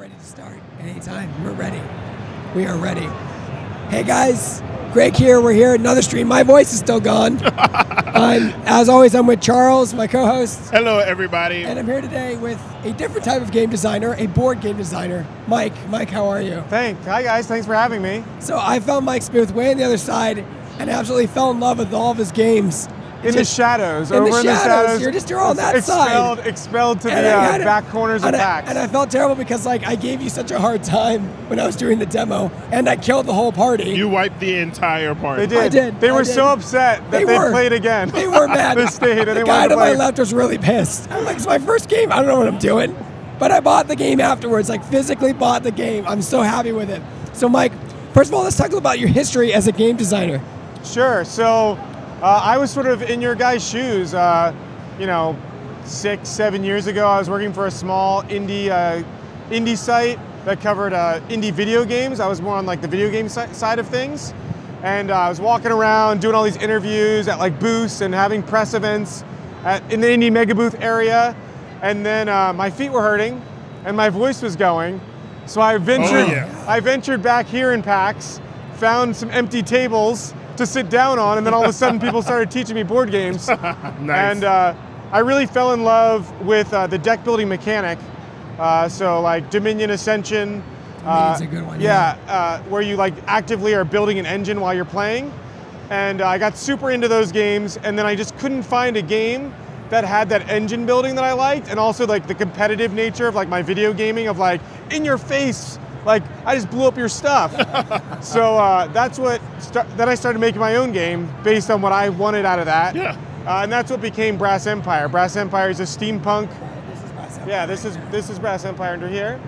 ready to start anytime. We're ready. We are ready. Hey guys, Greg here. We're here at another stream. My voice is still gone. As always, I'm with Charles, my co-host. Hello, everybody. And I'm here today with a different type of game designer, a board game designer, Mike. Mike, how are you? Thanks. Hi guys, thanks for having me. So I found Mike's booth way on the other side and absolutely fell in love with all of his games. In the shadows. You're on that side. Expelled to the back corners of PAX. And I felt terrible because I gave you such a hard time when I was doing the demo, and I killed the whole party. You wiped the entire party. They did. I did. They were so upset that they played again. They were mad. They stayed. The guy to my left was really pissed. I'm like, it's my first game. I don't know what I'm doing. But I bought the game afterwards, physically bought the game. I'm so happy with it. So Mike, first of all, let's talk about your history as a game designer. Sure. So I was sort of in your guys' shoes. 6-7 years ago, I was working for a small indie site that covered indie video games. I was more on the video game side of things, and I was walking around doing all these interviews at booths and having press events in the indie mega booth area. And then my feet were hurting, and my voice was going. So I ventured back here in PAX, found some empty tables to sit down on, and then all of a sudden people started teaching me board games. Nice. And I really fell in love with the deck building mechanic. So Dominion Ascension. Dominion's a good one. Where you actively are building an engine while you're playing. And I got super into those games, and then I just couldn't find a game that had that engine building that I liked, and also the competitive nature of my video gaming of in your face. I just blew up your stuff. So that's what, then I started making my own game based on what I wanted out of that. Yeah. And that's what became Brass Empire. Brass Empire is a steampunk. This is Brass Empire. Yeah, this is Brass Empire under here.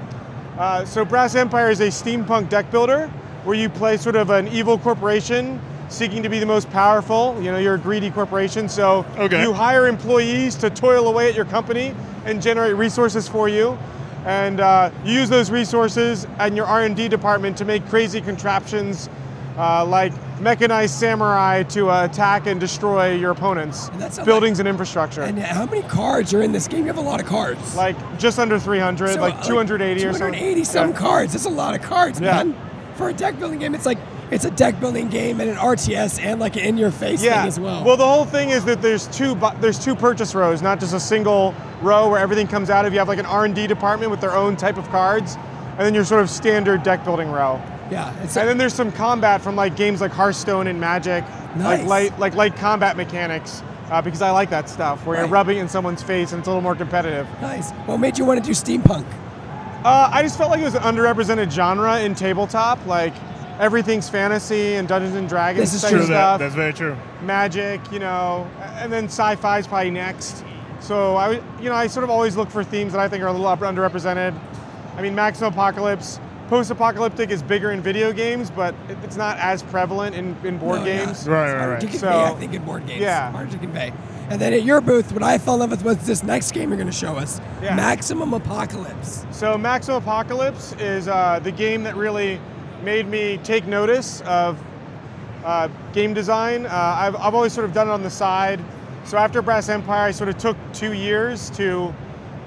So Brass Empire is a steampunk deck builder where you play sort of an evil corporation seeking to be the most powerful. You're a greedy corporation, so you hire employees to toil away at your company and generate resources for you. And you use those resources and your R&D department to make crazy contraptions like mechanized samurai to attack and destroy your opponents' buildings and infrastructure. And how many cards are in this game? You have a lot of cards. Just under 300, so, 280 or something. 280 some cards. That's a lot of cards, man. For a deck building game, it's a deck building game and an RTS and an in-your-face thing as well. Well, the whole thing is that there's two purchase rows, not just a single row where everything comes out of. You have an R&D department with their own type of cards, and then your sort of standard deck building row. Yeah. And then there's some combat from games like Hearthstone and Magic, light combat mechanics, because I like that stuff where you're rubbing in someone's face and it's a little more competitive. Nice. What made you want to do steampunk? I just felt like it was an underrepresented genre in tabletop. Everything's fantasy and Dungeons and Dragons. This is true. Stuff. That's very true. Magic, and then sci-fi is probably next. So I sort of always look for themes that I think are a little underrepresented. I mean, Maximum Apocalypse, post-apocalyptic is bigger in video games, but it's not as prevalent in board games. Yeah. Right. To convey, I think, in board games. Yeah. Hard to convey. And then at your booth, what I fell in love with was this next game you're going to show us, Maximum Apocalypse. So Maximum Apocalypse is the game that really made me take notice of game design. I've always sort of done it on the side. So after Brass Empire, I sort of took 2 years to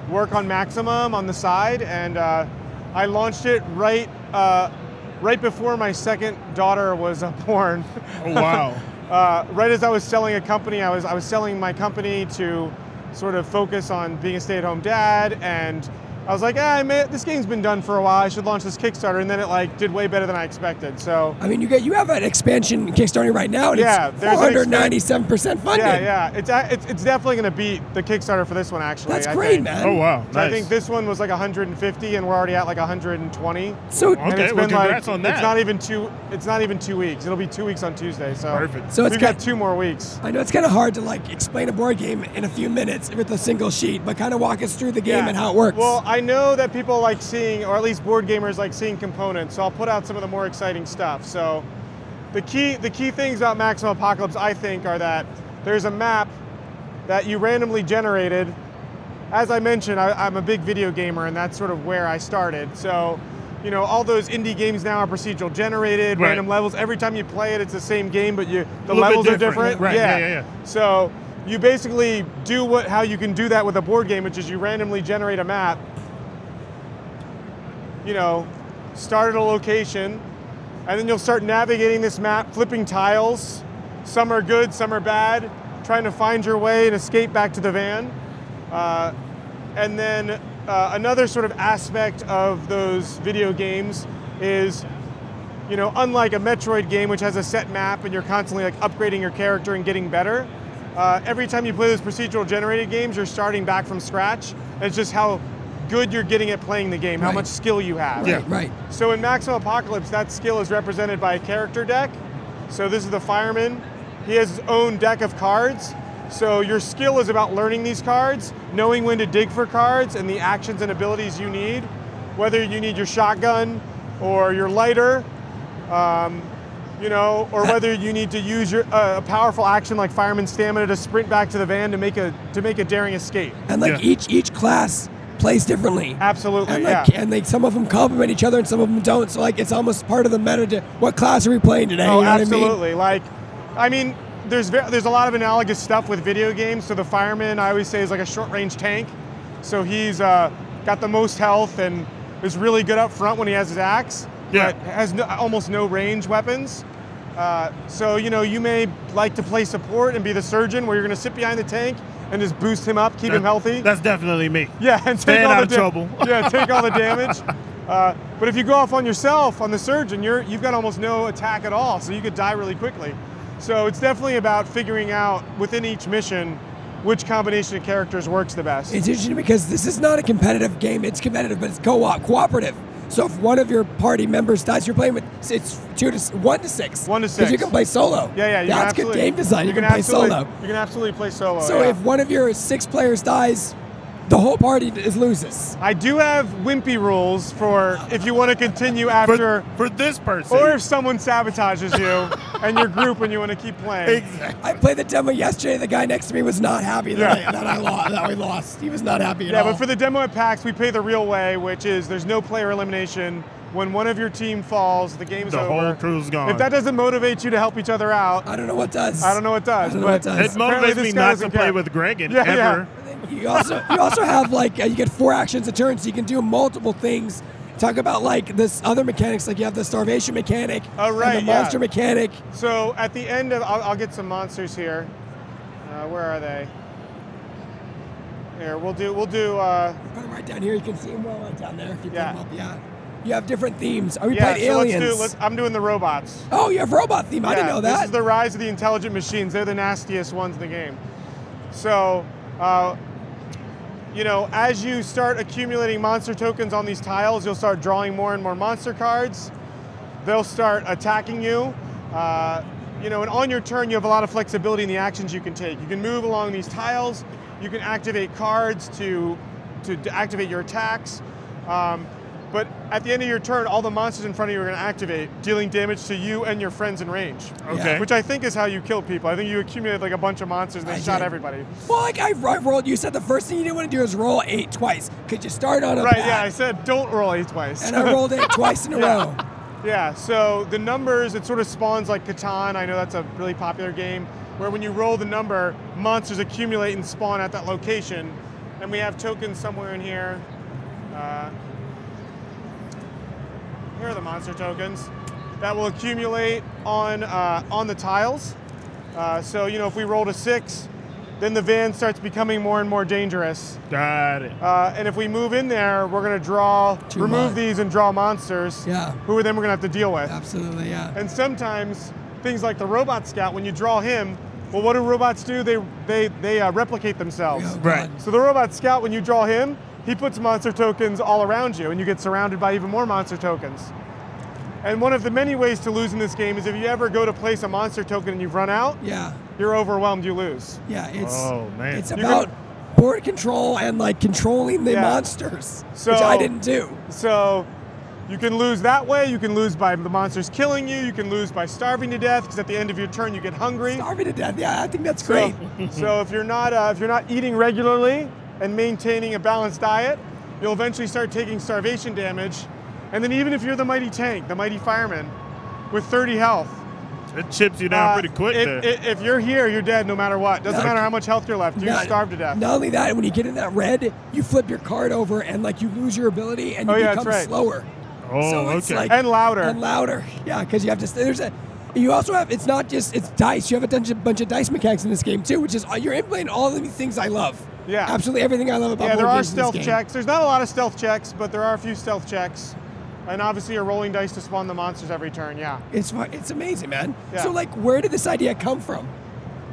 work on Maximum on the side, and I launched it right before my second daughter was born. Oh, wow. Right as I was selling a company, I was selling my company to sort of focus on being a stay-at-home dad, and I was like, this game's been done for a while. I should launch this Kickstarter, and then it did way better than I expected. So I mean, you have an expansion Kickstarter right now, and it's 497% funded. Yeah. It's definitely going to beat the Kickstarter for this one, actually. That's great, man. Oh wow, nice. I think this one was 150, and we're already at 120. So okay, well, congrats on that. It's not even 2 weeks. It'll be 2 weeks on Tuesday. So perfect. So we've got 2 more weeks. I know it's kind of hard to explain a board game in a few minutes with a single sheet, but kind of walk us through the game and how it works. Well, I know that people like seeing, or at least board gamers like seeing components, so I'll put out some of the more exciting stuff. So the key things about Maximum Apocalypse, I think, are that there's a map that you randomly generated. As I mentioned, I'm a big video gamer, and that's sort of where I started. So, all those indie games now are procedural generated, random levels. Every time you play it, it's the same game, but the levels are different. Right. Yeah. So you basically do how you can do that with a board game, which is you randomly generate a map. you know, start at a location, and then you'll start navigating this map, flipping tiles. Some are good, some are bad, trying to find your way and escape back to the van. And then another sort of aspect of those video games is, you know, unlike a Metroid game which has a set map and you're constantly like upgrading your character and getting better, every time you play those procedural generated games, you're starting back from scratch. And it's just how good you're getting at playing the game, how much skill you have. Right. So in Maximum Apocalypse, that skill is represented by a character deck. So this is the fireman. He has his own deck of cards. So your skill is about learning these cards, knowing when to dig for cards and the actions and abilities you need, whether you need your shotgun or your lighter, you know, or whether you need to use your a powerful action like fireman stamina to sprint back to the van to make a daring escape. And like each class plays differently. Absolutely, and like, and they, some of them complement each other and some of them don't. So like it's almost part of the meta. What class are we playing today? Oh, you know absolutely. What I mean? Like, I mean, there's a lot of analogous stuff with video games. So the fireman, I always say, is like a short-range tank. So he's got the most health and is really good up front when he has his axe, but has almost no range weapons. So, you know, you may like to play support and be the surgeon where you're going to sit behind the tank and just boost him up, keep him healthy. That's definitely me. Yeah, and take all out the of trouble. Yeah, take all the damage. But if you go off on yourself, on the surgeon, you've got almost no attack at all, so you could die really quickly. So it's definitely about figuring out within each mission which combination of characters works the best. It's interesting because this is not a competitive game. It's competitive, but it's co-op, cooperative. So if one of your party members dies, you're playing with, it's 1 to 6. 1 to 6. Because you can play solo. Yeah, that's good game design. You can play solo. You can absolutely play solo. So if one of your 6 players dies, the whole party loses. I do have wimpy rules for if you want to continue after. For this person. Or if someone sabotages you and your group when you want to keep playing. Exactly. I played the demo yesterday. The guy next to me was not happy that we lost. He was not happy at all. Yeah, but for the demo at PAX, we play the real way, which is there's no player elimination. When one of your team falls, the game's over. The whole crew's gone. If that doesn't motivate you to help each other out, I don't know what does. I don't know what does. It motivates me not to play with Greg ever. Yeah. You also have like you get 4 actions a turn, so you can do multiple things. Talk about like this other mechanics, like you have the starvation mechanic, and the monster mechanic. So at the end of, I'll get some monsters here. Where are they? Here, we'll do. Put them right down here. You can see them well right down there if you put them up. Yeah. You have different themes. Are we playing aliens? I'm doing the robots. Oh, you have robot theme. I didn't know that. This is the rise of the intelligent machines. They're the nastiest ones in the game. So, you know, as you start accumulating monster tokens on these tiles, you'll start drawing more and more monster cards. They'll start attacking you. You know, and on your turn, you have a lot of flexibility in the actions you can take. You can move along these tiles. You can activate cards to activate your attacks. But at the end of your turn, all the monsters in front of you are going to activate, dealing damage to you and your friends in range. Okay. Which I think is how you kill people. I think you accumulated like a bunch of monsters and then shot everybody. Well, like I rolled, you said the first thing you didn't want to do is roll 8 twice. Could you start on a Right, yeah, I said don't roll 8 twice. And I rolled 8 twice in a row. Yeah, so the numbers, it sort of spawns like Catan. I know that's a really popular game, where when you roll the number, monsters accumulate and spawn at that location. And we have tokens somewhere in here. Here are the monster tokens that will accumulate on the tiles. So, you know, if we rolled a 6, then the van starts becoming more and more dangerous. Got it. And if we move in there, we're going to remove these and draw monsters. Yeah. Who then we're going to have to deal with. Absolutely, yeah. And sometimes things like the robot scout, when you draw him, well, what do robots do? They replicate themselves. Oh, right. So the robot scout, when you draw him, he puts monster tokens all around you, and you get surrounded by even more monster tokens. And one of the many ways to lose in this game is if you ever go to place a monster token and you've run out, you're overwhelmed, you lose. Yeah, it's man. about board control and like controlling the monsters, which I didn't do. So you can lose that way, you can lose by the monsters killing you, you can lose by starving to death, because at the end of your turn you get hungry. Starving to death, yeah, I think that's great. So if you're not eating regularly and maintaining a balanced diet, you'll eventually start taking starvation damage. And then even if you're the mighty tank, the mighty fireman, with 30 health, It chips you down pretty quick there. If you're here, you're dead no matter what. Doesn't matter how much health you're left. You starve to death. Not only that, when you get in that red, you flip your card over and like you lose your ability and you become slower. Oh, so it's okay. like, and louder. And louder. Yeah, because you have to. You also have. It's not just it's dice. You have a bunch of dice mechanics in this game too, which is you're implementing all of these things I love. Yeah. Absolutely everything I love about. Yeah, there are board games in this stealth game. checks. There's not a lot of stealth checks, but there are a few stealth checks. And obviously you're rolling dice to spawn the monsters every turn, yeah. It's amazing, man. Yeah. So like, where did this idea come from?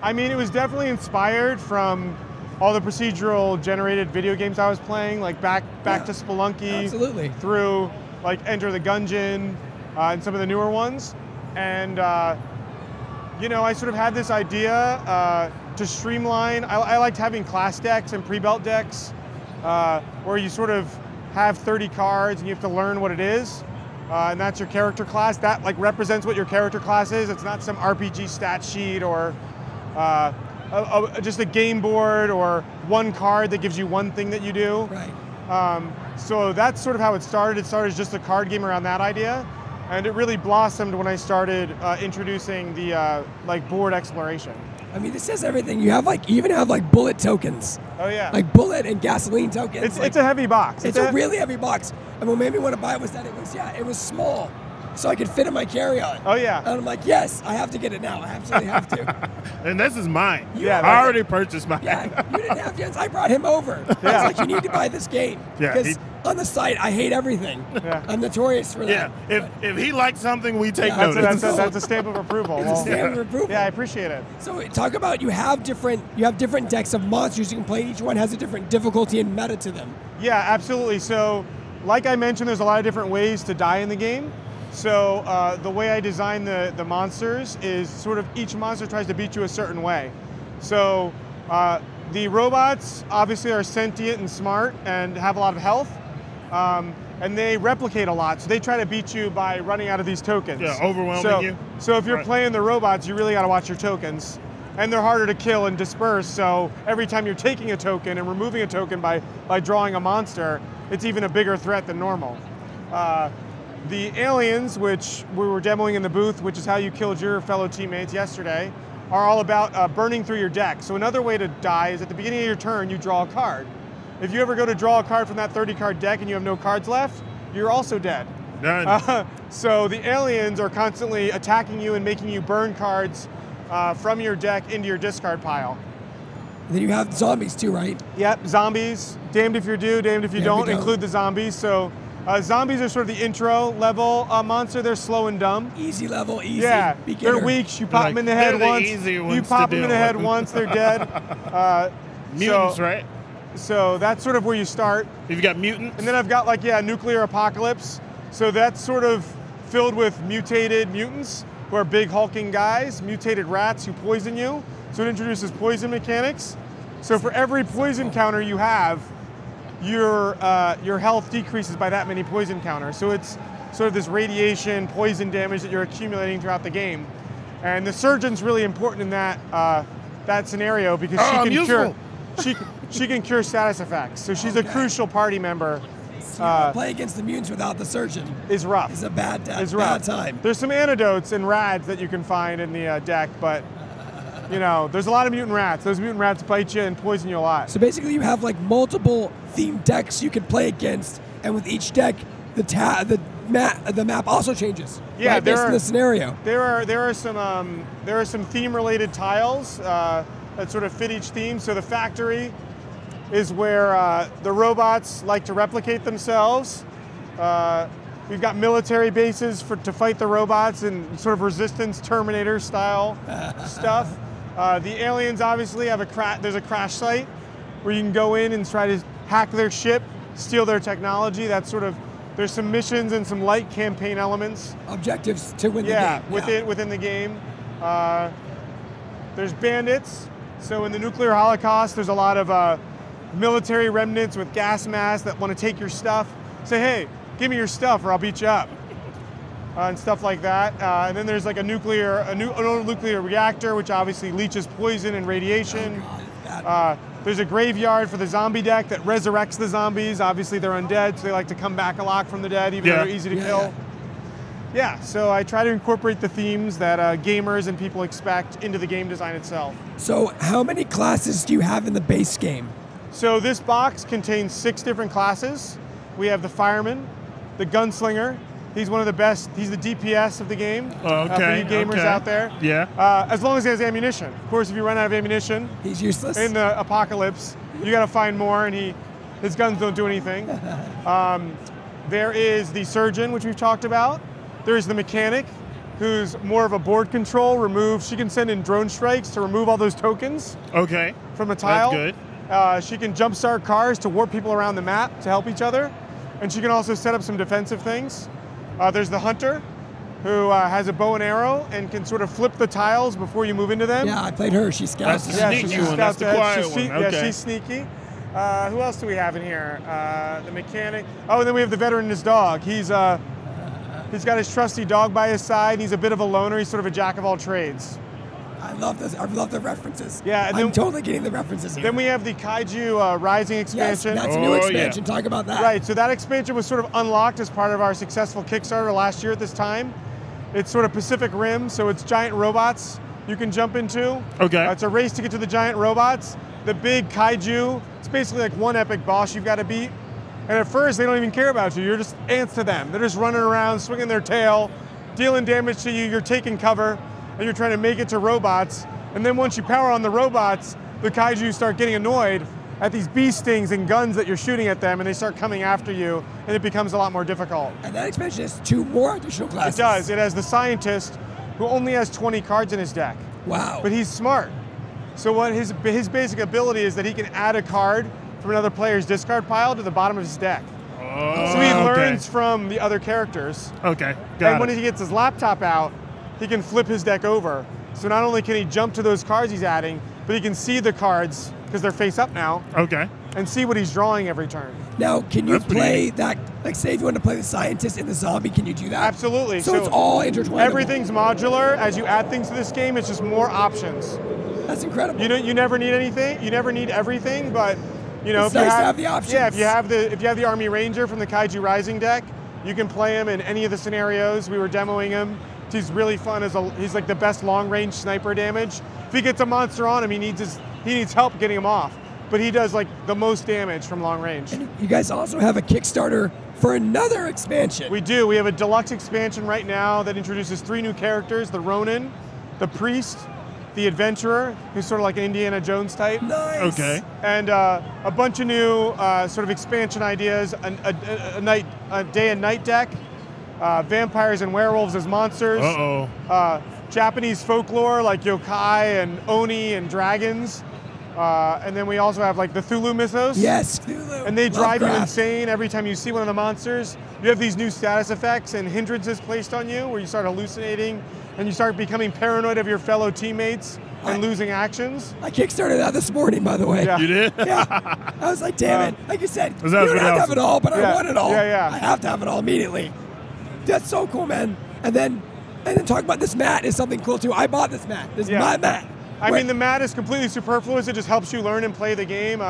I mean, it was definitely inspired from all the procedural generated video games I was playing, like back to Spelunky. Absolutely. Through like Enter the Gungeon and some of the newer ones. And you know, I sort of had this idea to streamline. I liked having class decks and pre-built decks where you sort of have 30 cards and you have to learn what it is, and that's your character class. That like represents what your character class is. It's not some RPG stat sheet or just a game board or one card that gives you one thing that you do. Right. So that's sort of how it started. It started as just a card game around that idea, and it really blossomed when I started introducing the like board exploration. I mean, this says everything. You even have bullet tokens. Oh yeah. Like bullet and gasoline tokens. It's a heavy box. It's a really heavy box. And what made me want to buy it was that it was small, so I could fit in my carry-on. Oh yeah. And I'm like, yes, I have to get it now. I absolutely have to. And this is mine. Yeah, I already purchased mine. Yeah, you didn't have Jens. I brought him over. I was like, you need to buy this game. Yeah, because on the site, I hate everything. Yeah. I'm notorious for that. Yeah, if he likes something, we take notice. That's a stamp of approval. It's a stamp of approval. Yeah, I appreciate it. So talk about you have different decks of monsters you can play. Each one has a different difficulty and meta to them. Yeah, absolutely. So, like I mentioned, there's a lot of different ways to die in the game. So the way I design the monsters is sort of each monster tries to beat you a certain way. So the robots obviously are sentient and smart and have a lot of health. And they replicate a lot, so they try to beat you by running out of these tokens. Yeah, overwhelming you. So if you're playing the robots, you really got to watch your tokens. And they're harder to kill and disperse, so every time you're taking a token and removing a token by drawing a monster, it's even a bigger threat than normal. The aliens, which we were demoing in the booth, which is how you killed your fellow teammates yesterday, are all about burning through your deck. So another way to die is at the beginning of your turn, you draw a card. If you ever go to draw a card from that 30-card deck and you have no cards left, you're also dead. Done. So the aliens are constantly attacking you and making you burn cards from your deck into your discard pile. And then you have zombies too, right? Yep, zombies. Damned if you do, damned if you don't. Include the zombies. So zombies are sort of the intro level monster. They're slow and dumb. Easy level, easy. Yeah, beginner. They're weak. You pop them in the head once. You pop them in the head once, they're dead. Mutants, right? So that's sort of where you start. You've got mutants. And then I've got nuclear apocalypse. So that's sort of filled with mutated mutants who are big hulking guys, mutated rats who poison you. So it introduces poison mechanics. So for every poison counter you have, your health decreases by that many poison counters. So it's sort of this radiation, poison damage that you're accumulating throughout the game. And the surgeon's really important in that scenario because she can cure status effects. So she's a crucial party member. Play against the mutants without the surgeon is rough. It's a bad time. There's some antidotes and rads that you can find in the deck, but there's a lot of mutant rats. Those mutant rats bite you and poison you a lot. So basically you have multiple themed decks you can play against, and with each deck, the map also changes. Yeah, right? Based on the scenario. There are some theme-related tiles that sort of fit each theme. So the factory is where the robots like to replicate themselves. We've got military bases to fight the robots and sort of resistance Terminator style stuff. The aliens obviously have there's a crash site where you can go in and try to hack their ship, steal their technology. There's some missions and some light campaign elements. Objectives to win the game. Within the game. There's bandits. So in the nuclear holocaust, there's a lot of military remnants with gas masks that want to take your stuff. Say, hey, give me your stuff or I'll beat you up. And stuff like that. And then there's like an old nuclear reactor, which obviously leaches poison and radiation. There's a graveyard for the zombie deck that resurrects the zombies. Obviously they're undead, so they like to come back a lot from the dead, even though they're easy to kill. Yeah, so I try to incorporate the themes that gamers and people expect into the game design itself. So how many classes do you have in the base game? So this box contains 6 different classes. We have the fireman, the gunslinger. He's one of the best. He's the DPS of the game. Okay. For you gamers out there. Yeah. As long as he has ammunition. Of course, if you run out of ammunition, He's useless. in the Apocalypse, you got to find more, and his guns don't do anything. There is the surgeon, which we've talked about. There's the mechanic, who's more of a board control. She can send in drone strikes to remove all those tokens. Okay. From a tile. That's good. She can jumpstart cars to warp people around the map to help each other. And she can also set up some defensive things. There's the hunter, who has a bow and arrow and can sort of flip the tiles before you move into them. Yeah, I played her. She scouts. That's the sneaky one. That's the quiet one. Okay. Yeah, she's sneaky. Who else do we have in here? The mechanic. Oh, and then we have the veteran and his dog. He's got his trusty dog by his side. He's a bit of a loner. He's sort of a jack of all trades. I love this. I love the references. Yeah, and I'm totally getting the references here. Then we have the Kaiju Rising expansion. Yes, that's a new expansion. Talk about that. Right, so that expansion was sort of unlocked as part of our successful Kickstarter last year at this time. It's sort of Pacific Rim, so it's giant robots you can jump into. Okay. It's a race to get to the giant robots. The big Kaiju, it's basically like one epic boss you've got to beat. And at first, they don't even care about you. You're just ants to them. They're just running around, swinging their tail, dealing damage to you. You're taking cover, and you're trying to make it to robots. And then once you power on the robots, the Kaiju start getting annoyed at these bee stings and guns that you're shooting at them, and they start coming after you, and it becomes a lot more difficult. And that expansion has 2 more additional classes. It does. It has the scientist, who only has 20 cards in his deck. Wow. But he's smart. So what his basic ability is that he can add a card from another player's discard pile to the bottom of his deck. Oh, So he learns from the other characters. Okay, And when he gets his laptop out, he can flip his deck over. So not only can he jump to those cards he's adding, but he can see the cards, because they're face up now, Okay. and see what he's drawing every turn. Now, can you That's pretty play neat. that, like say if you want to play the scientist and the zombie, can you do that? Absolutely. So it's all intertwined. Everything's modular. As you add things to this game, it's just more options. That's incredible. You never need anything. You never need everything, but It's if nice you to have the options. Yeah, if you have the Army Ranger from the Kaiju Rising deck, you can play him in any of the scenarios. We were demoing him. He's really fun. He's like the best long-range sniper damage. If he gets a monster on him, he needs help getting him off. But he does like the most damage from long range. And you guys also have a Kickstarter for another expansion. We do. We have a deluxe expansion right now that introduces 3 new characters: the Ronin, the Priest, the Adventurer, who's sort of like an Indiana Jones type. Nice. Okay. And a bunch of new sort of expansion ideas: a day and night deck, vampires and werewolves as monsters. Japanese folklore like yokai and oni and dragons. And then we also have like the Cthulhu mythos. Yes, Cthulhu. And they drive you Lovecraft. insane every time you see one of the monsters. You have these new status effects and hindrances placed on you where you start hallucinating and you start becoming paranoid of your fellow teammates and losing actions. I kickstarted that this morning, by the way. Yeah. You did? Yeah. I was like, damn it. Like you said, you that don't what have to else? have it all, but I want it all. Yeah. I have to have it all immediately. That's so cool, man. And then talk about this mat is something cool too. I bought this mat. This is my mat. I mean, the mat is completely superfluous. It just helps you learn and play the game.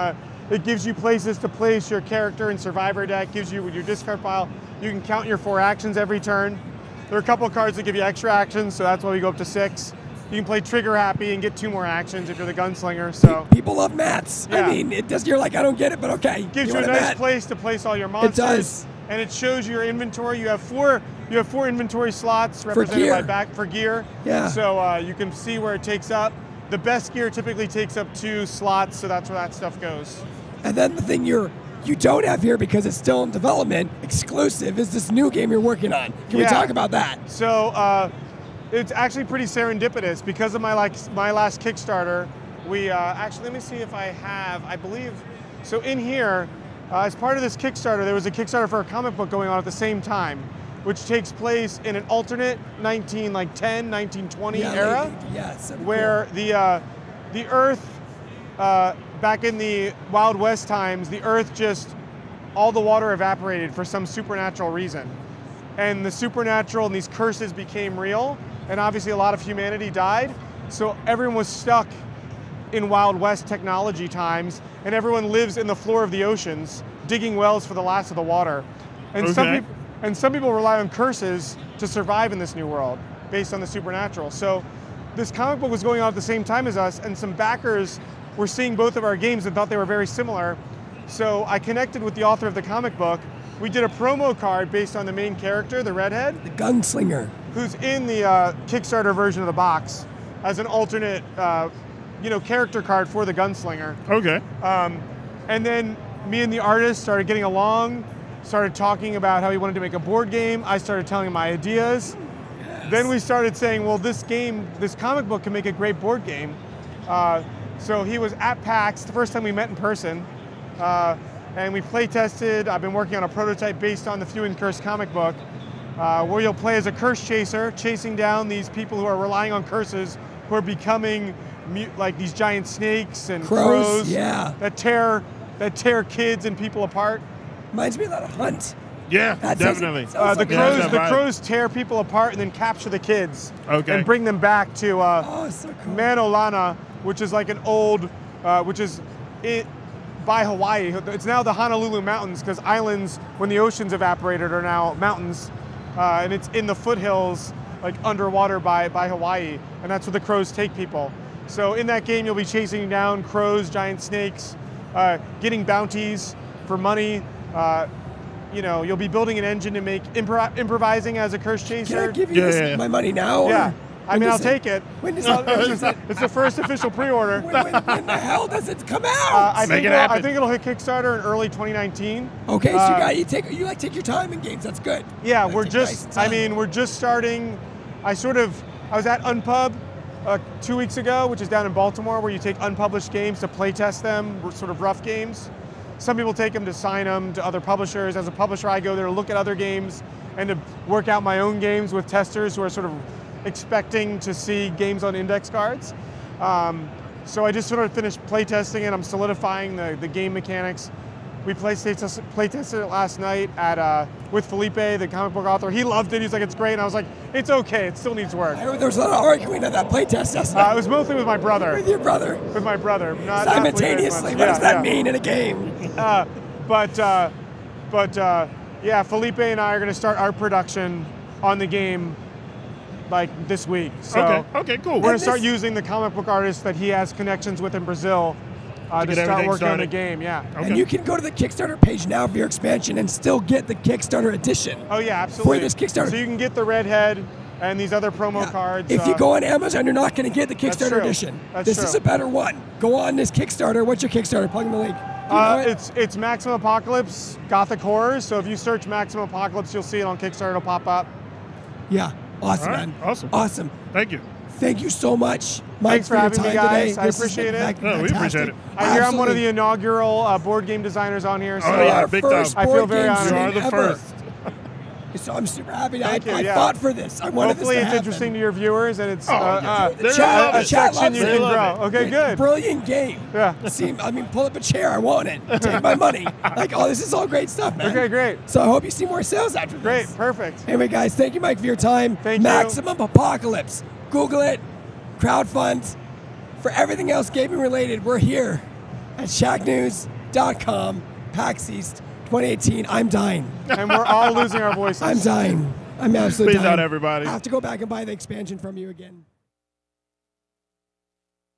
It gives you places to place your character and survivor deck, gives you your discard pile. You can count your 4 actions every turn. There are a couple of cards that give you extra actions, so that's why we go up to 6. You can play trigger happy and get 2 more actions if you're the gunslinger. So people love mats. Yeah. I mean, it does. You're like, I don't get it, but okay. It gives you a want nice mat? place to place all your monsters. It does. And it shows you your inventory. You have 4 inventory slots represented gear. for gear. Yeah. So you can see where it takes up. The best gear typically takes up 2 slots, so that's where that stuff goes. And then the thing you don't have here because it's still in development, exclusive, is this new game you're working on. Can we talk about that? So it's actually pretty serendipitous. Because of my last Kickstarter, we actually, let me see if I have, I believe, so in here, as part of this Kickstarter, there was a Kickstarter for a comic book going on at the same time, which takes place in an alternate 1920 era, where the Earth, back in the Wild West times, the Earth all the water evaporated for some supernatural reason. And the supernatural and these curses became real, and obviously a lot of humanity died, so everyone was stuck in Wild West technology times, and everyone lives in the floor of the oceans, digging wells for the last of the water. And And some people rely on curses to survive in this new world based on the supernatural. So this comic book was going on at the same time as us, and some backers were seeing both of our games and thought they were very similar. So I connected with the author of the comic book. We did a promo card based on the main character, the redhead. The gunslinger. Who's in the Kickstarter version of the box as an alternate character card for the gunslinger. Okay. And then me and the artist started getting along, started talking about how he wanted to make a board game. I started telling him my ideas. Yes. Then we started saying, well, this comic book can make a great board game. So he was at PAX, the first time we met in person, and we play tested. I've been working on a prototype based on the Few and Curse comic book, where you'll play as a curse chaser, chasing down these people who are relying on curses, who are becoming like these giant snakes and crows that tear kids and people apart. Reminds me of that Hunt. Yeah, definitely. The crows tear people apart and then capture the kids and bring them back to so cool. Manolana, which is like an old, by Hawaii. It's now the Honolulu Mountains, because islands, when the oceans evaporated, are now mountains. And it's in the foothills, like underwater by Hawaii. And that's where the crows take people. So in that game, you'll be chasing down crows, giant snakes, getting bounties for money. You'll be building an engine to make improvising as a curse chaser. Can I give you my money now? Yeah. I mean, I'll take it. When does it? It's the first official pre-order. When the hell does it come out? I think it'll hit Kickstarter in early 2019. Okay, so you take your time in games. That's good. Yeah, we're just starting. I was at Unpub 2 weeks ago, which is down in Baltimore, where you take unpublished games to play test them, sort of rough games. Some people take them to sign them to other publishers. As a publisher, I go there to look at other games and to work out my own games with testers who are sort of expecting to see games on index cards. So I just sort of finished playtesting it. I'm solidifying the game mechanics. We playtested it last night with Felipe, the comic book author. He loved it. He's like, it's great. And I was like, it's okay. It still needs work. I heard there was a lot of arguing at that playtest last night. It was mostly with my brother. With your brother? With my brother. Not simultaneously. What does that mean in a game? Yeah, Felipe and I are going to start our production on the game like this week. So okay, cool. We're going to start using the comic book artist that he has connections with in Brazil to start working on the game. Yeah. Okay. And you can go to the Kickstarter page now for your expansion and still get the Kickstarter edition. Oh yeah, absolutely. For this Kickstarter. So you can get the redhead and these other promo cards. If you go on Amazon, you're not going to get the Kickstarter edition. This is a better one. Go on this Kickstarter. What's your Kickstarter? Plug in the link. It's Maximum Apocalypse Gothic Horrors. So if you search Maximum Apocalypse, you'll see it on Kickstarter. It'll pop up. Yeah. Awesome, man. Awesome. Thank you. Thank you so much, Mike, Thanks for having me, guys. Today. I appreciate it. No, we appreciate it. I hear I'm one of the inaugural board game designers on here. So big time. I feel very honored. You are the first. So I'm super happy. I you. fought for this. I wanted Hopefully this to it's happen. interesting to your viewers, and it's a section you can grow. Okay, good. Brilliant game. Yeah. Pull up a chair. I want it. Take my money. This is all great stuff, man. Okay, great. So I hope you see more sales after this. Great, perfect. Anyway, guys, thank you, Mike, for your time. Thank you. Maximum Apocalypse. Google it. Crowdfund. For everything else gaming related, we're here at Shacknews.com. PAX East 2018. I'm dying. And we're all losing our voices. I'm dying. I'm absolutely dying. Peace out, everybody. I have to go back and buy the expansion from you again.